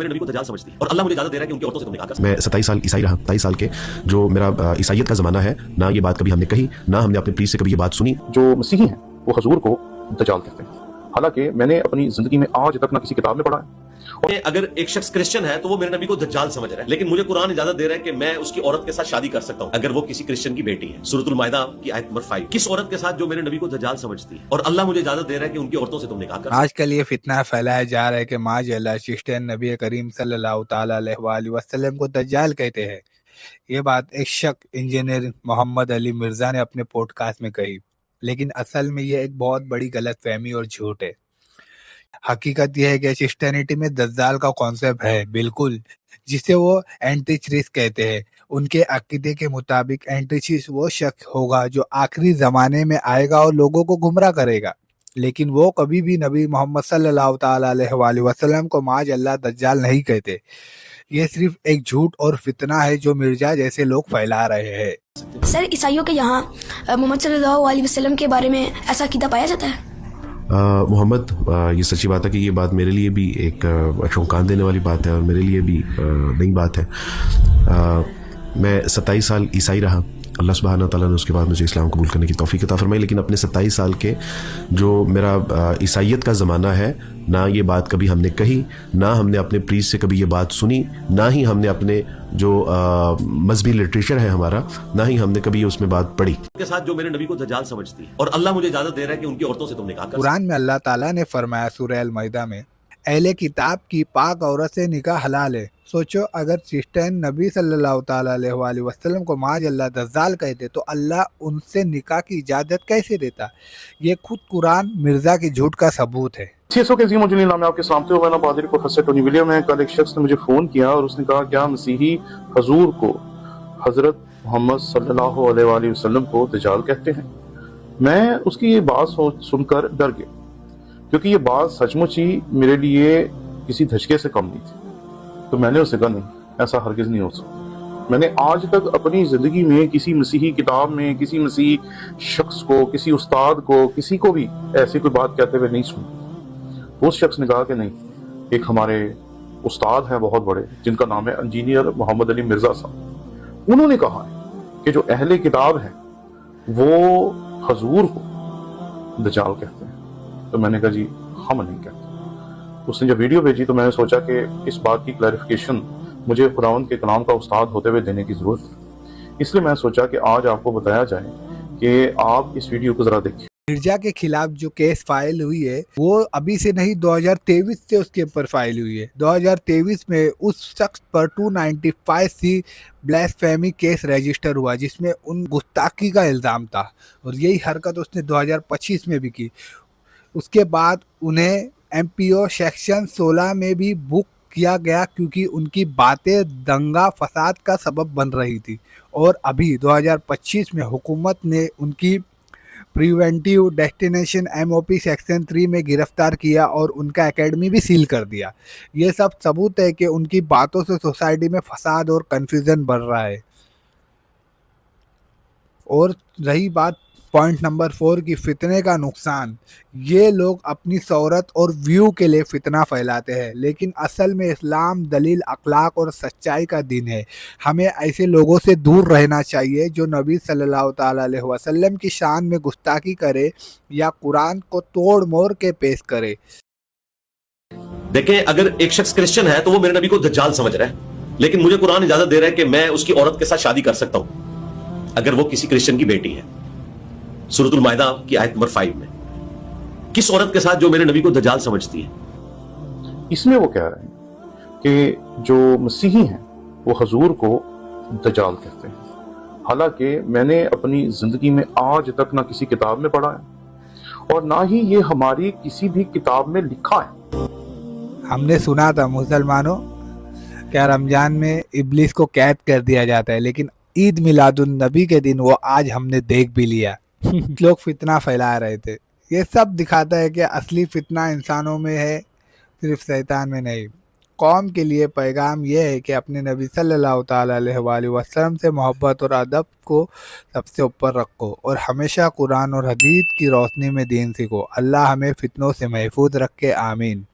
मेरे नबी को दज्जाल समझती है और अल्लाह मुझे इजाजत दे रहा है कि उनकी औरतों से तुम निकाह कर सकते हो। मैं 27 साल ईसाई रहा, 27 साल के जो मेरा ईसाइयत का ज़माना है, ना ये बात कभी हमने कही, ना हमने अपने प्रीस्ट से कभी ये बात सुनी। जो मसीही हैं वो हजूर को दज्जाल कहते हैं, हालांकि मैंने अपनी जिंदगी में आज तक ना किसी किताब में पढ़ा है। अगर एक शख्स क्रिश्चियन है तो वो मेरे नबी को दज्जाल समझ रहा है, लेकिन मुझे कुरान इजाजत दे रहा है कि मैं उसकी औरत के साथ शादी कर सकता हूँ अगर वो किसी क्रिश्चियन की बेटी है। सूरतुल माइदा की आयत नंबर 5। किस औरत के साथ जो मेरे नबी को दज्जाल समझती है और अल्लाह मुझे इजाजत दे रहा है कि उनकी औरतों से तुम निकाह कर सकते हो। आजकल ये फितना फैलाया जा रहा है कि माशाअल्लाह क्रिश्चियन नबी करीम सल्लल्लाहु ताला अलैहि वसल्लम को दज्जाल कहते हैं। ये बात एक शख्स इंजीनियर मोहम्मद अली मिर्जा ने अपने पॉडकास्ट में कही, लेकिन असल में ये एक बहुत बड़ी गलतफहमी और झूठ है। हकीकत यह है कि क्रिश्चियनिटी में दज्जाल का कॉन्सेप्ट है, बिल्कुल, जिसे वो एंटीक्रिस्ट कहते हैं। उनके अकीदे के मुताबिक एंटीक्रिस्ट वो शख्स होगा जो आखिरी ज़माने में आएगा और लोगों को गुमराह करेगा, लेकिन वो कभी भी नबी मोहम्मद सल्लल्लाहु ताला अलैहि वसल्लम को माशाअल्लाह दज्जाल नहीं कहते। ये सिर्फ एक झूठ और फितना है जो मिर्जा जैसे लोग फैला रहे हैं। सर, ईसाइयों के यहाँ मोहम्मद सल्लल्लाहु अलैहि वसल्लम के बारे में ऐसा अकीदा पाया जाता है? मोहम्मद, ये सच्ची बात है कि ये बात मेरे लिए भी एक चौंकाने देने वाली बात है और मेरे लिए भी नई बात है। मैं 27 साल ईसाई रहा, अल्लाह सुब्हानहू तआला ने उसके बाद मुझे इस्लाम कबूल करने की तौफीक अता फरमाई, लेकिन अपने 27 साल के जो मेरा ईसाइयत का ज़माना है, ना ये बात कभी हमने कही, ना हमने अपने प्रीस्ट से कभी ये बात सुनी, ना ही हमने अपने जो मजहबी लिटरेचर है हमारा, ना ही हमने कभी उसमें बात पढ़ी। के साथ जो मेरे नबी को दज्जाल समझती है और अल्लाह मुझे इजाजत दे रहा है कि उनकी औरतों से तुम निकाह कर सकते हो। कुरान में अल्लाह ताला ने फरमाया सूरह अल माइदा में, अहले किताब की पाक औरत से निकाह हलाल है। सोचो, अगर क्रिश्चियन नबी सल्लल्लाहु ताला अलैहि वसल्लम को माशाअल्लाह दज्जाल कहते तो अल्लाह उनसे निकाह की इजाज़त कैसे देता? ये खुद कुरान मिर्जा की झूठ का सबूत है। 600 के जीमो जलील नाम आपके सामने हुआ ना पादरी प्रोफेसर टोनी विलियम है। कल एक शख्स ने मुझे फोन किया और उसने कहा, क्या मसीही हजूर को हजरत मोहम्मद सल्लल्लाहु अलैहि वसल्लम को दज्जाल कहते हैं? मैं उसकी ये बात सुनकर डर गया, क्योंकि ये बात सचमुच ही मेरे लिए किसी धचके से कम नहीं थी। तो मैंने उससे कहा, नहीं, ऐसा हरगिज नहीं हो सकता। मैंने आज तक अपनी जिंदगी में किसी मसीही किताब में किसी मसीही शख्स को, किसी उस्ताद को, किसी को भी ऐसी कोई बात कहते हुए नहीं सुनी। तो उस शख्स ने कहा कि नहीं, एक हमारे उस्ताद हैं बहुत बड़े, जिनका नाम है इंजीनियर मोहम्मद अली मिर्जा साहब, उन्होंने कहा है कि जो अहले किताब है वो हजूर को दज्जाल कहते हैं। तो मैंने कहा, जी हम नहीं कहते। उसने जब वीडियो भेजी तो मैंने सोचा कि इस बात की क्लैरिफिकेशन मुझे खुदावंद के कलाम का उस्ताद होते हुए देने की जरूरत है। इसलिए मैं सोचा कि आज आपको बताया जाए कि आप इस वीडियो को जरा देखिए। मिर्जा के खिलाफ जो केस फाइल हुई है वो अभी से नहीं, 2023 से उसके ऊपर फाइल हुई है। 2023 में उस शख्स पर 295C ब्लास्फेमी केस रजिस्टर हुआ, जिसमें उन गुस्ताखी का इल्ज़ाम था, और यही हरकत उसने 2025 में भी की। उसके बाद उन्हें MPO सेक्शन 16 में भी बुक किया गया, क्योंकि उनकी बातें दंगा फसाद का सबब बन रही थी। और अभी 2025 में हुकूमत ने उनकी प्रिवेंटिव डेस्टिनेशन MOP सेक्शन 3 में गिरफ्तार किया और उनका एकेडमी भी सील कर दिया। ये सब सबूत है कि उनकी बातों से सोसाइटी में फसाद और कन्फ्यूज़न बढ़ रहा है। और रही बात पॉइंट नंबर 4 की फितने का नुकसान, ये लोग अपनी शोहरत और व्यू के लिए फितना फैलाते हैं, लेकिन असल में इस्लाम दलील, अखलाक और सच्चाई का दिन है। हमें ऐसे लोगों से दूर रहना चाहिए जो नबी सल्लल्लाहु ताला अलैहि वसल्लम की शान में गुस्ताखी करे या कुरान को तोड़ मोड़ के पेश करे। देखें, अगर एक शख्स क्रिश्चियन है तो वो मेरे नबी को दज्जाल समझ रहा है, लेकिन मुझे कुरान इजाजत दे रहा है कि मैं उसकी औरत के साथ शादी कर सकता हूं अगर वो किसी क्रिश्चियन की बेटी है। सूरतुल माइदा की आयत नंबर 5 में, किस औरत के साथ जो मेरे नबी को दज्जाल समझती है? इसमें वो कह रहे हैं कि जो मसीही हैं वो हजूर को दज्जाल कहते हैं, हालांकि मैंने अपनी जिंदगी में आज तक ना किसी किताब में पढ़ा है और ना ही ये हमारी किसी भी किताब में लिखा है। हमने सुना था मुसलमानों, क्या रमजान में इब्लिस को कैद कर दिया जाता है, लेकिन ईद मिलादुन नबी के दिन वो आज हमने देख भी लिया। लोग फितना फैला रहे थे। ये सब दिखाता है कि असली फितना इंसानों में है, सिर्फ शैतान में नहीं। कौम के लिए पैगाम यह है कि अपने नबी सल्लल्लाहु ताला अलैहि वसल्लम से मोहब्बत और अदब को सबसे ऊपर रखो और हमेशा कुरान और हदीस की रोशनी में दीन सीखो। अल्लाह हमें फितनों से महफूज रखे, आमीन।